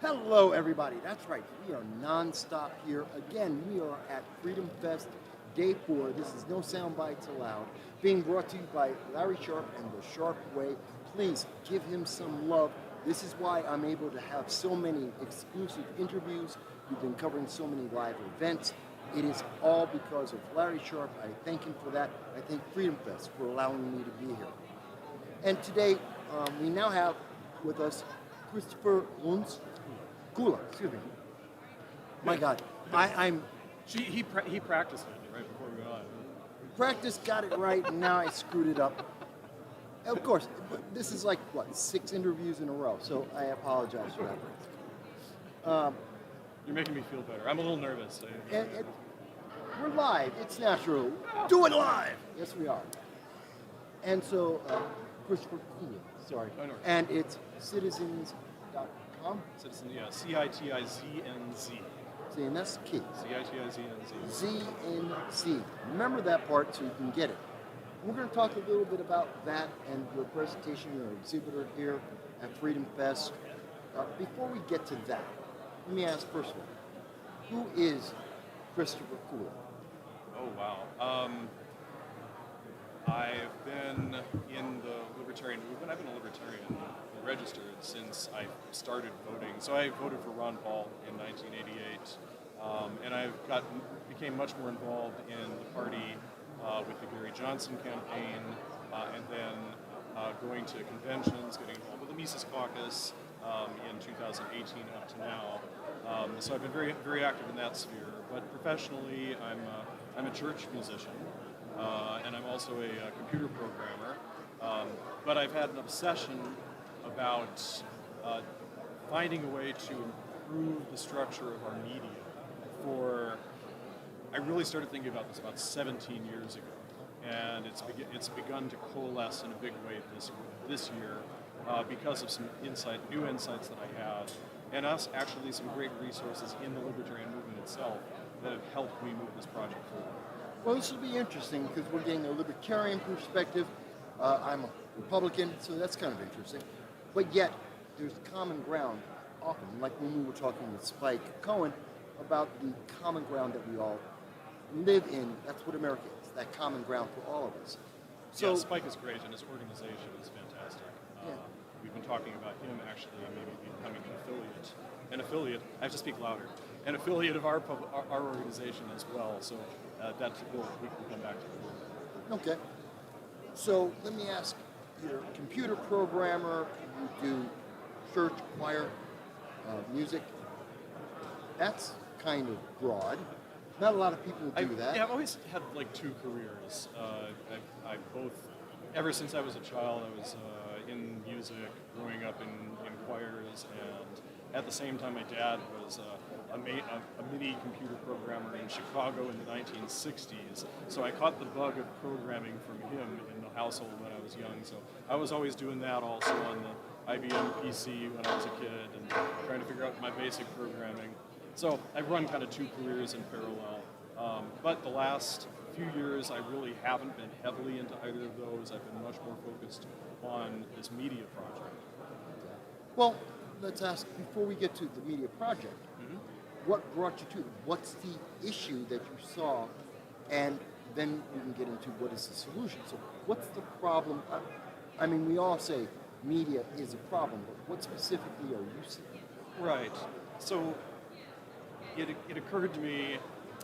Hello, everybody. That's right. We are non-stop here. Again, we are at FreedomFest Day 4. This is No Soundbites Allowed, being brought to you by Larry Sharp and The Sharp Way. Please give him some love. This is why I'm able to have so many exclusive interviews. We've been covering so many live events. It is all because of Larry Sharp. I thank him for that. I thank FreedomFest for allowing me to be here. And today, we now have with us Christopher Kula, excuse me. My God, He practiced it right before we got on. Practice got it right, and now I screwed it up. Of course, this is like, 6 interviews in a row, so I apologize for that. You're making me feel better. I'm a little nervous. We're live. It's natural. Do it live. Yes, we are. And so, Christopher Kula, sorry. Oh, no. And it's Citiznz.com. Citizen, yeah. Citiznz. See, and that's the key. Citiznz. ZNC. Remember that part so you can get it. We're going to talk a little bit about that and your presentation, your exhibitor here at Freedom Fest. Before we get to that, let me ask first of all, who is Christopher Kula? Oh, wow. I've been in the libertarian movement. I've been a libertarian registered since I started voting. So I voted for Ron Paul in 1988, and I became much more involved in the party with the Gary Johnson campaign, and then going to conventions, getting involved with the Mises Caucus in 2018 up to now. So I've been very, very active in that sphere. But professionally, I'm a church musician. And I'm also a computer programmer, but I've had an obsession about finding a way to improve the structure of our media. I really started thinking about this about 17 years ago, and it's begun to coalesce in a big way this year because of some new insights that I had, and actually some great resources in the libertarian movement itself that have helped me move this project forward. Well, this will be interesting because we're getting a libertarian perspective. I'm a Republican, so that's kind of interesting. But yet, there's common ground often, like when we were talking with Spike Cohen about the common ground that we all live in. That's what America is, that common ground for all of us. So, yeah, Spike is great, and his organization is fantastic. We've been talking about him actually maybe becoming an affiliate. I have to speak louder. An affiliate of our organization as well. So we can come back to that. Okay. So let me ask, you're a computer programmer, you do church, choir, music. That's kind of broad. Not a lot of people do that. Yeah, I've always had like 2 careers. I both, ever since I was a child, I was in music, growing up in choirs, and at the same time my dad was a mini computer programmer in Chicago in the 1960s. So I caught the bug of programming from him in the household when I was young. So I was always doing that also on the IBM PC when I was a kid and trying to figure out my basic programming. So I've run kind of 2 careers in parallel. But the last few years I really haven't been heavily into either of those. I've been much more focused on this media project. Well, let's ask, before we get to the media project, what brought you to it? What's the issue that you saw? And then we can get into what is the solution. So what's the problem? I mean, we all say media is a problem, but what specifically are you seeing? Right. So it occurred to me,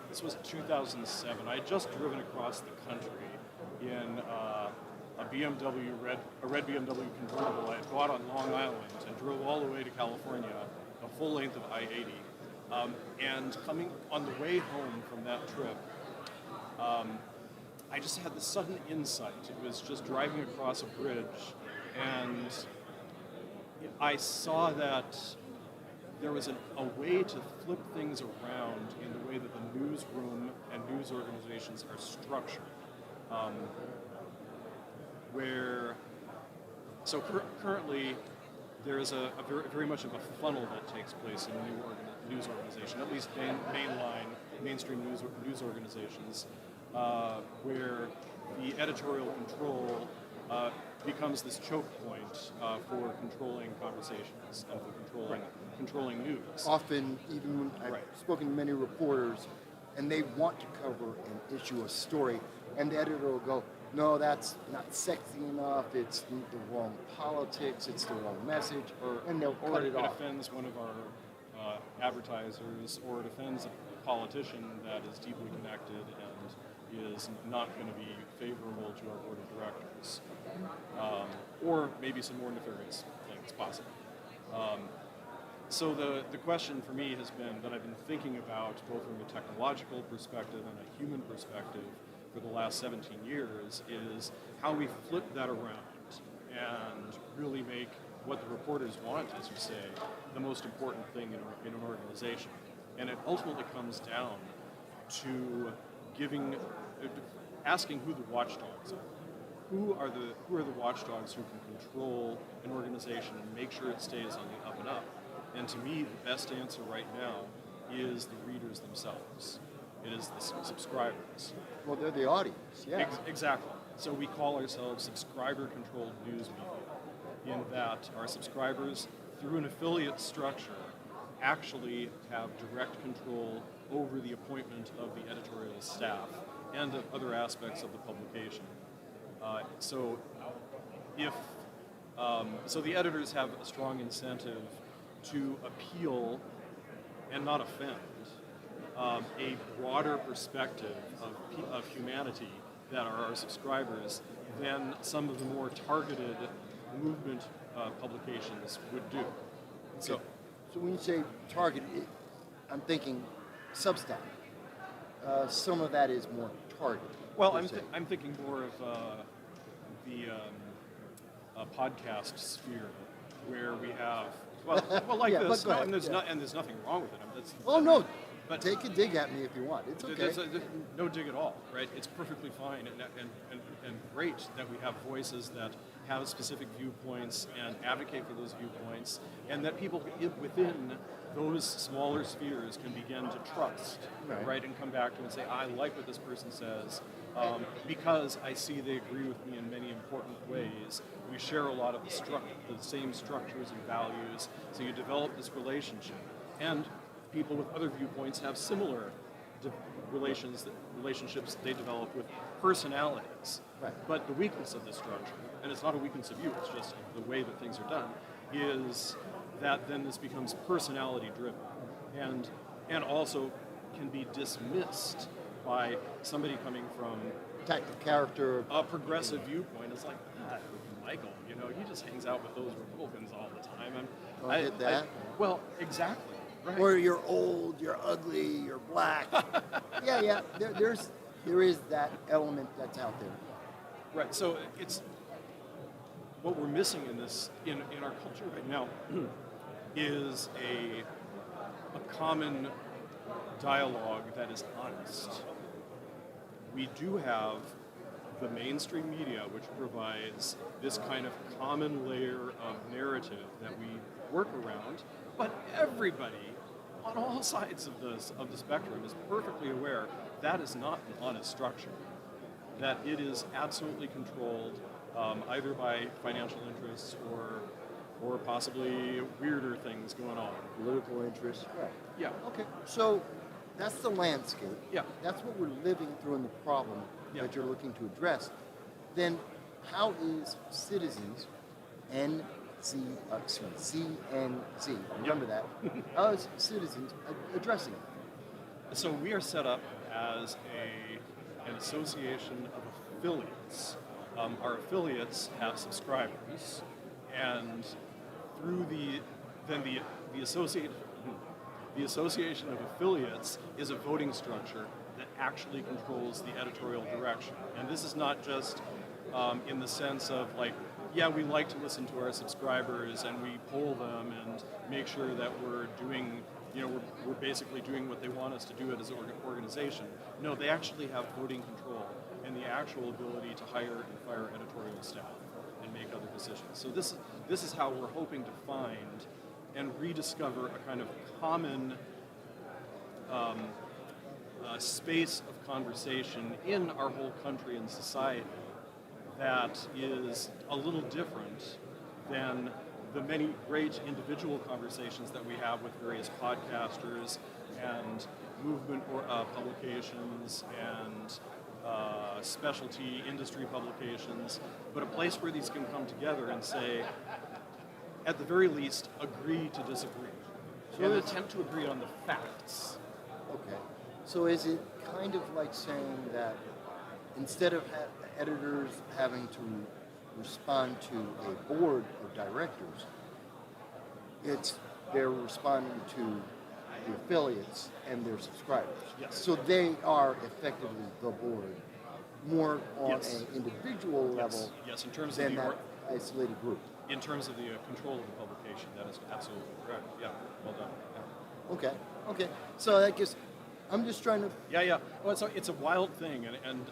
this was 2007. I had just driven across the country in a red BMW convertible I had bought on Long Island and drove all the way to California, the full length of I-80. And coming on the way home from that trip, I just had this sudden insight. It was just driving across a bridge, and I saw that there was a way to flip things around in the way that the newsroom and news organizations are structured. Currently, there is a very much of a funnel that takes place in a news organization, at least mainstream news organizations, where the editorial control becomes this choke point for controlling conversations and for controlling news. Often, even when I've Right. spoken to many reporters, and they want to cover an issue, a story, and the editor will go, no, that's not sexy enough, it's the wrong politics, it's the wrong message, and they'll cut it it off. offends one of our advertisers, or it offends a politician that is deeply connected and is not going to be favorable to our board of directors. Or maybe some more nefarious things possible. So the question for me has been, that I've been thinking about both from a technological perspective and a human perspective for the last 17 years, is how we flip that around and really make what the reporters want, as you say, the most important thing in an organization. And it ultimately comes down to asking who the watchdogs are. Who are the watchdogs who can control an organization and make sure it stays on the up and up? And to me, the best answer right now is the readers themselves. It is the subscribers. Well, they're the audience, yeah. Exactly. So we call ourselves subscriber-controlled news media, in that our subscribers, through an affiliate structure, actually have direct control over the appointment of the editorial staff and of other aspects of the publication. So the editors have a strong incentive to appeal and not offend a broader perspective of humanity that are our subscribers than some of the more targeted movement publications would do. So when you say target, I'm thinking Substack. Some of that is more targeted. Well, I'm thinking more of the podcast sphere, where we have like yeah, this, go ahead, and there's yeah. there's nothing wrong with it. Oh no, but take a dig at me if you want. It's okay. There's no dig at all, right? It's perfectly fine and great that we have voices that have specific viewpoints and advocate for those viewpoints, and that people within those smaller spheres can begin to trust, right? And come back to and say, I like what this person says, because I see they agree with me in many important ways. We share a lot of the same structures and values, so you develop this relationship. And people with other viewpoints have similar relationships they develop with personalities. Right. But the weakness of this structure, and it's not a weakness of you, it's just the way that things are done, is that then this becomes personality driven, and also can be dismissed by somebody coming from Tactic character. a progressive viewpoint. It's like, Michael, he just hangs out with those Republicans all the time. And I get that. well, exactly. Right. Or you're old, you're ugly, you're black. yeah. There is that element that's out there. Right. So it's what we're missing in our culture right now is a common dialogue that is honest. We do have the mainstream media, which provides this kind of common layer of narrative that we work around, but everybody on all sides of the spectrum is perfectly aware that is not an honest structure, that it is absolutely controlled either by financial interests or possibly weirder things going on. Political interest. Right. Yeah. Okay. So that's the landscape. Yeah. That's what we're living through in the problem that you're looking to address. Then how is Citiznz CNZ, remember that, how is Citiznz addressing it? So we are set up as an association of affiliates. Our affiliates have subscribers, and through the association of affiliates is a voting structure that actually controls the editorial direction. And this is not just in the sense of we like to listen to our subscribers and we poll them and make sure that we're doing, we're basically doing what they want us to do as an organization. No, they actually have voting control and the actual ability to hire and fire editorial staff and make other decisions. So this is how we're hoping to find and rediscover a kind of common space of conversation in our whole country and society that is a little different than the many great individual conversations that we have with various podcasters and movement or publications and specialty industry publications, but a place where these can come together and say, at the very least, agree to disagree. So and it's- attempt to agree on the facts. Okay. So is it kind of like saying that instead of editors having to respond to a board of directors, they're responding to the affiliates and their subscribers. Yes. So they are effectively the board, more on Yes. an individual level Yes, in terms of than the that isolated group. in terms of the control of the publication, that is absolutely correct. Yeah, well done. Yeah. Okay. So I guess I'm just trying to. Yeah. Well, it's a wild thing, and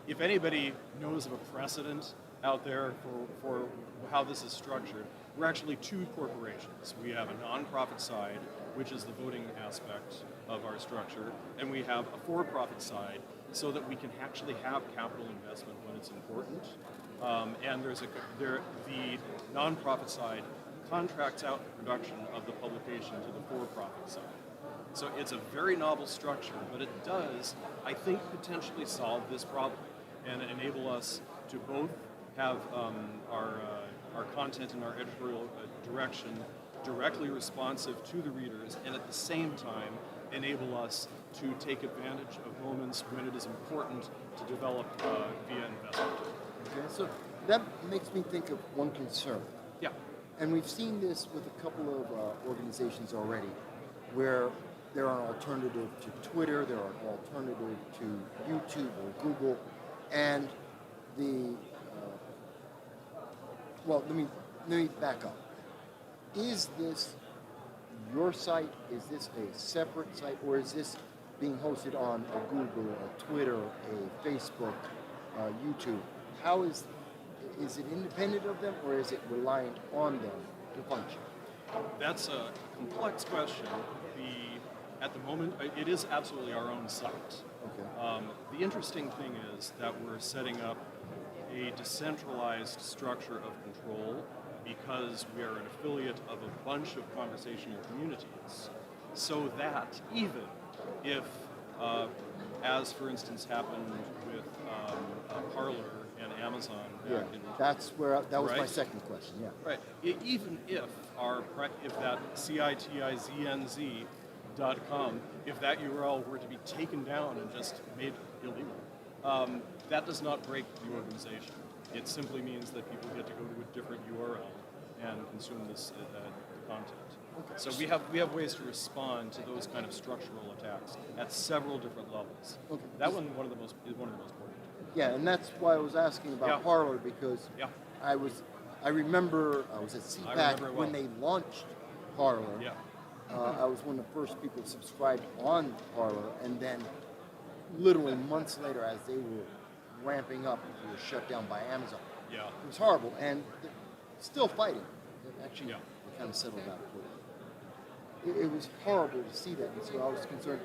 if anybody knows of a precedent out there for how this is structured, we're actually two corporations. We have a nonprofit side, which is the voting aspect of our structure, and we have a for-profit side, so that we can actually have capital investment when it's important. And the nonprofit side contracts out the production of the publication to the for-profit side. So it's a very novel structure, but it does, I think, potentially solve this problem and enable us to both have our content and our editorial direction directly responsive to the readers, and at the same time enable us to take advantage of moments when it is important to develop via investment. Okay, so that makes me think of one concern. Yeah. And we've seen this with a couple of organizations already, where they're an alternative to Twitter, they're an alternative to YouTube or Google, and let me back up. Is this your site? Is this a separate site, or is this being hosted on a Google, a Twitter, a Facebook, YouTube? How is it independent of them, or is it reliant on them to function? That's a complex question. At the moment, it is absolutely our own site. Okay. The interesting thing is that we're setting up a decentralized structure of control because we are an affiliate of a bunch of conversational communities, so that even if, as for instance happened with Parler and Amazon back in... that was my right? second question, yeah. Right. Even if that Citiznz.com, if that URL were to be taken down and just made illegal, that does not break the organization. It simply means that people get to go to a different URL and consume this content. Okay. So we have ways to respond to those kind of structural attacks at several different levels. Okay. That one is one of the most important. Yeah, and that's why I was asking about Yeah. Parler, because Yeah. I remember I was at I CPAC remember it when well. they launched Parler. Yeah. I was one of the first people subscribed on Parler, and then literally months later, as they were ramping up, they were shut down by Amazon. Yeah. It was horrible, and they're still fighting. Actually, Yeah. they kind of settled out quickly. It was horrible to see that, and so I was concerned.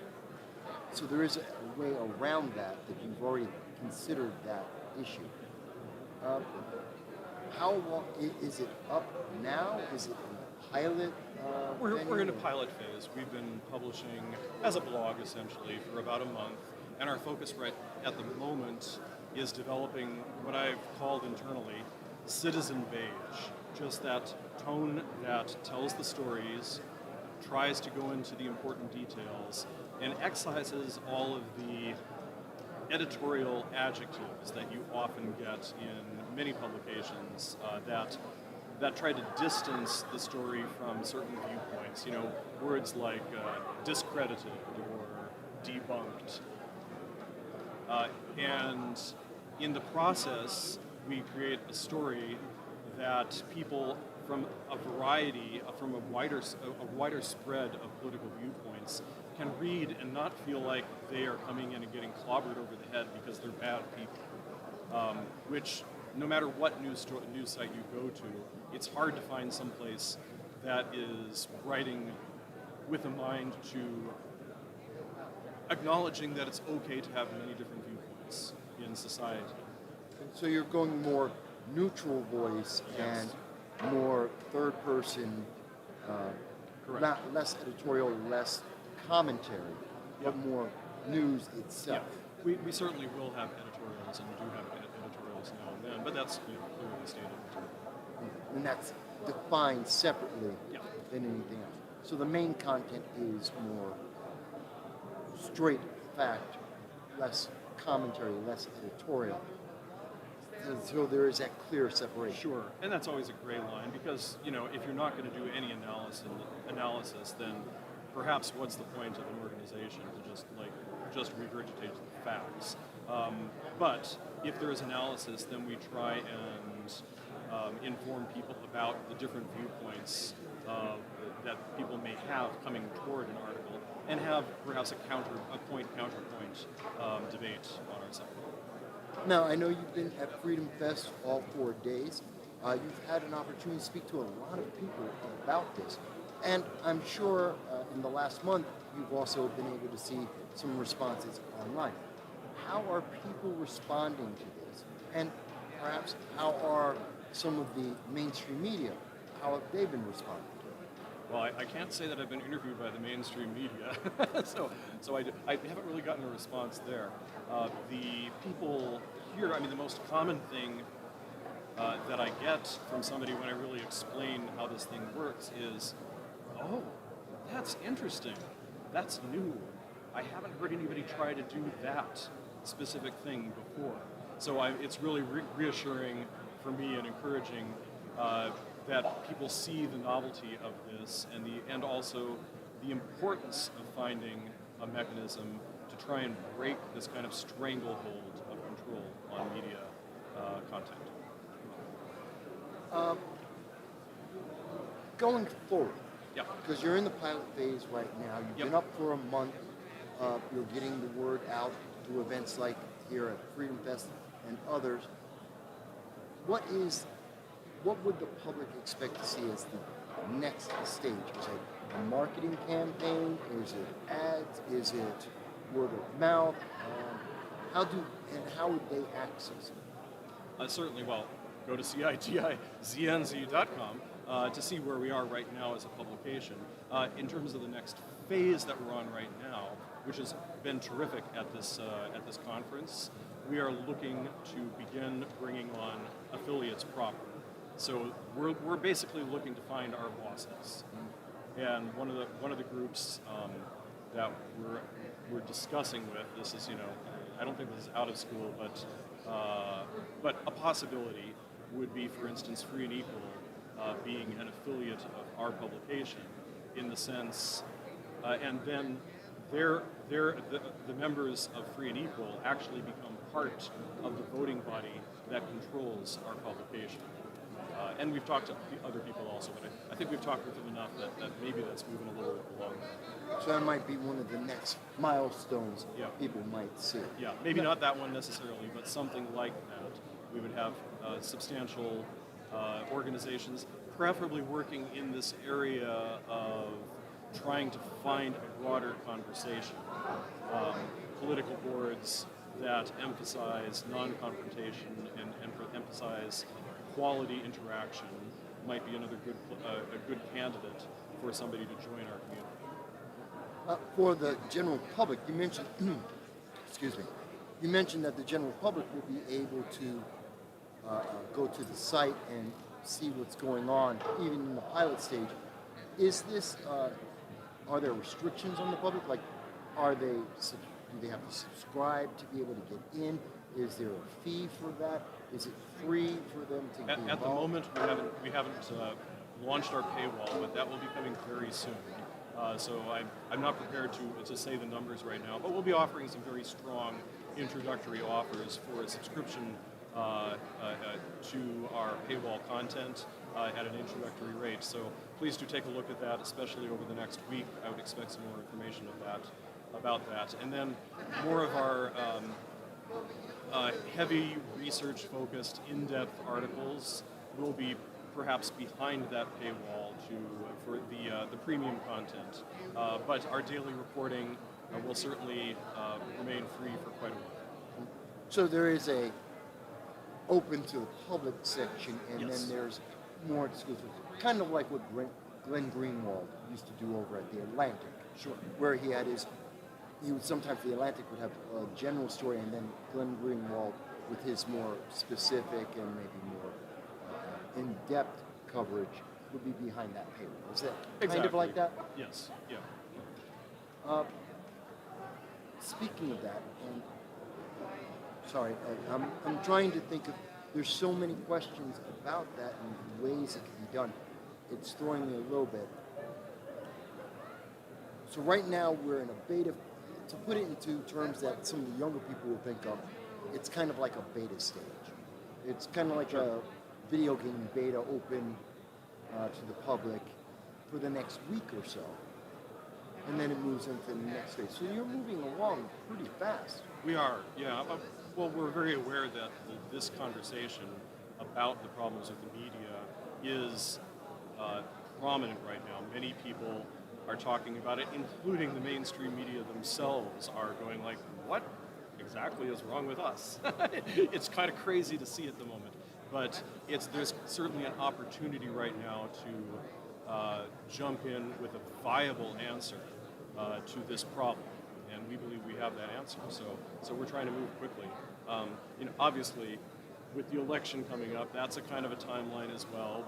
So there is a way around that you've already considered that issue. How long is it up now? Is it in a pilot? We're in a pilot phase. We've been publishing as a blog essentially for about a month, and our focus right at the moment is developing what I've called internally citizen beige, just that tone that tells the stories, tries to go into the important details, and excises all of the editorial adjectives that you often get in many publications that try to distance the story from certain viewpoints. You know, words like discredited or debunked. And in the process, we create a story that people from a variety, from a wider spread of political viewpoints can read and not feel like they are coming in and getting clobbered over the head because they're bad people. Which, no matter what news site you go to, it's hard to find someplace that is writing with a mind to acknowledging that it's okay to have many different viewpoints in society. So you're going more neutral voice Yes. and more third person, Correct. not less editorial, less commentary, but Yep. more news Yeah, itself. we certainly will have editorials, and we do have editorials now and then, but that's clearly stated. And that's defined separately Yeah. than anything else. So the main content is more straight fact, less commentary, less editorial. So there is that clear separation. Sure, and that's always a gray line because if you're not going to do any analysis, then perhaps what's the point of an organization to just regurgitate the facts? But if there is analysis, then we try and inform people about the different viewpoints that people may have coming toward an article, and have perhaps a point-counterpoint debate on our site. Now, I know you've been at Freedom Fest all 4 days. You've had an opportunity to speak to a lot of people about this. And I'm sure in the last month, you've also been able to see some responses online. How are people responding to this? And perhaps how are some of the mainstream media, how have they been responding to it? Well, I can't say that I've been interviewed by the mainstream media, so I haven't really gotten a response there. The people here, the most common thing that I get from somebody when I really explain how this thing works is, oh, that's interesting, that's new. I haven't heard anybody try to do that specific thing before. So it's really reassuring for me and encouraging that people see the novelty of this and also the importance of finding a mechanism to try and break this kind of stranglehold of control on media content. Going forward, Yeah. because you're in the pilot phase right now, you've Yep. been up for a month, you're getting the word out through events like here at Freedom Fest and others. What would the public expect to see as the next stage? Is it a marketing campaign? Is it ads? Is it word of mouth? How would they access it? Certainly, well, go to Citiznz.com to see where we are right now as a publication. In terms of the next phase that we're on right now, which has been terrific at this conference, we are looking to begin bringing on affiliates proper. So we're basically looking to find our bosses, and one of the groups that we're discussing with, this is I don't think this is out of school, but a possibility would be, for instance, Free and Equal being an affiliate of our publication, in the sense, and then the members of Free and Equal actually become part of the voting body that controls our publication. And we've talked to other people also, but I think we've talked with them enough that maybe that's moving a little along. So that might be one of the next milestones Yeah. people might see. Yeah, maybe not that one necessarily, but something like that. We would have substantial organizations, preferably working in this area of trying to find a broader conversation. Political boards that emphasize non-confrontation and emphasize quality interaction might be another a good candidate for somebody to join our community. For the general public, you mentioned, excuse me, you mentioned that the general public will be able to go to the site and see what's going on, even in the pilot stage. Is this, are there restrictions on the public? Like, do they have to subscribe to be able to get in? Is there a fee for that? Is it free for them to get involved? At the moment, we haven't launched our paywall, but that will be coming very soon. So I'm not prepared to say the numbers right now, but we'll be offering some very strong introductory offers for a subscription to our paywall content at an introductory rate. So please do take a look at that, especially over the next week. I would expect some more information about that. And then more of our heavy research-focused, in-depth articles will be perhaps behind that paywall for the premium content. But our daily reporting will certainly remain free for quite a while. So there is open to the public section, and Yes. then there's more exclusive. Kind of like what Glenn Greenwald used to do over at the Atlantic. Sure. Where he had he would sometimes the Atlantic would have a general story, and then Glenn Greenwald with his more specific and maybe more in-depth coverage would be behind that paper. Is that kind of like that? Yes. Yeah. Speaking of that, and sorry, I'm trying to think of. There's so many questions about that and ways it can be done. It's throwing me a little bit. So right now we're in a beta. To put it into terms that some of the younger people will think of, it's kind of like a beta stage. It's kind of like a video game beta open to the public for the next week or so. And then it moves into the next phase. So you're moving along pretty fast. We are, yeah. Well, we're very aware that this conversation about the problems of the media is prominent right now. Many people are talking about it, including the mainstream media themselves are going like, what exactly is wrong with us? It's kind of crazy to see at the moment. But there's certainly an opportunity right now to jump in with a viable answer to this problem. And we believe we have that answer. So we're trying to move quickly. Obviously, with the election coming up, that's a kind of a timeline as well.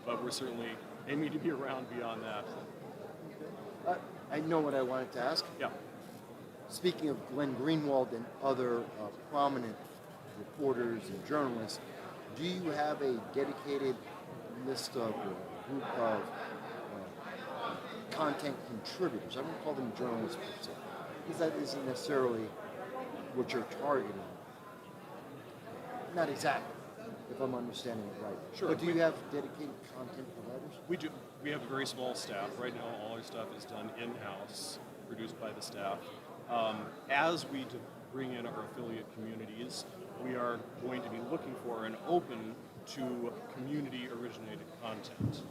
But we're certainly aiming to be around beyond that. I know what I wanted to ask. Yeah. Speaking of Glenn Greenwald and other prominent reporters and journalists, do you have a dedicated list of or group of content contributors? I don't call them journalists per se, because that isn't necessarily what you're targeting. Not exactly, if I'm understanding it right. Sure. But do you have dedicated content providers? We do. We have a very small staff. Right now, all our stuff is done in-house, produced by the staff. As we bring in our affiliate communities, we are going to be looking for and open to community-originated content.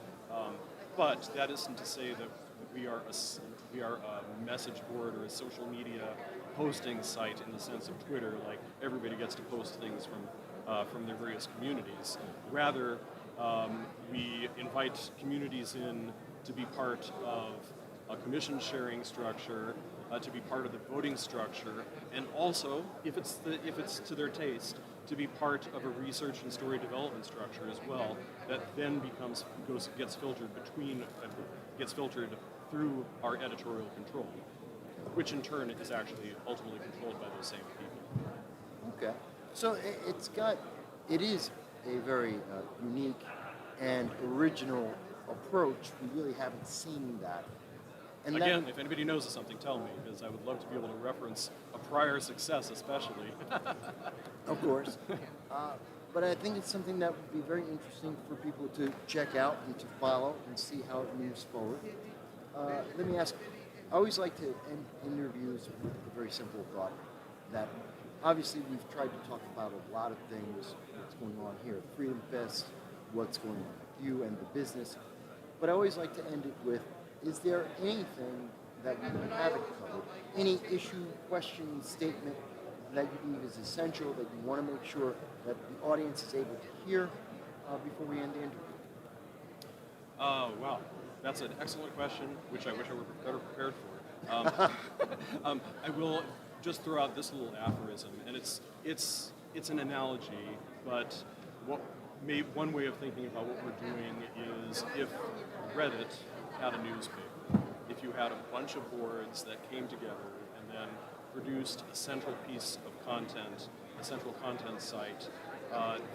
But that isn't to say that we are a message board or a social media posting site in the sense of Twitter, like everybody gets to post things from their various communities. Rather, we invite communities in to be part of a commission sharing structure, to be part of the voting structure, and also, if it's to their taste, to be part of a research and story development structure as well. That then gets filtered through our editorial control, which in turn is actually ultimately controlled by those same people. Okay. So it is a very unique and original approach. We really haven't seen that. And again, if anybody knows of something, tell me, because I would love to be able to reference a prior success, especially. Of course. But I think it's something that would be very interesting for people to check out and to follow and see how it moves forward. Let me ask, I always like to end interviews with a very simple thought that obviously we've tried to talk about a lot of things, what's going on here at FreedomFest, what's going on with you and the business. But I always like to end it with, is there anything that we haven't covered, any issue, question, statement that you believe is essential, that you want to make sure that the audience is able to hear before we end the interview? Wow, that's an excellent question, which I wish I were better prepared for. I will just throw out this little aphorism, and it's an analogy, but one way of thinking about what we're doing is if Reddit had a newspaper, if you had a bunch of boards that came together and then produced a central piece of content, a central content site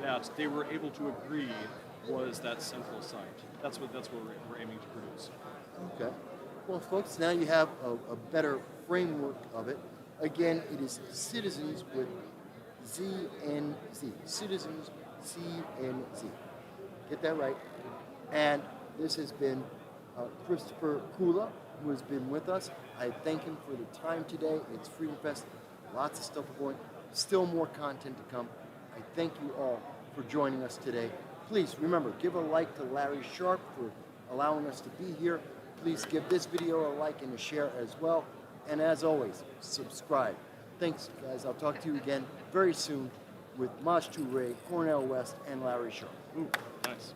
that they were able to agree was that central site. That's what we're aiming to produce. Okay. Well, folks, now you have a better framework of it. Again, it is Citiznz with ZNZ. Citiznz, CNZ. Get that right. And this has been Christopher Kula, who has been with us. I thank him for the time today. It's FreedomFest. Lots of stuff going. Still more content to come. I thank you all for joining us today. Please remember, give a like to Larry Sharp for allowing us to be here. Please give this video a like and a share as well. And as always, subscribe. Thanks, guys. I'll talk to you again very soon. with Maj Toure, Cornel West, and Larry Sharp. Ooh, nice.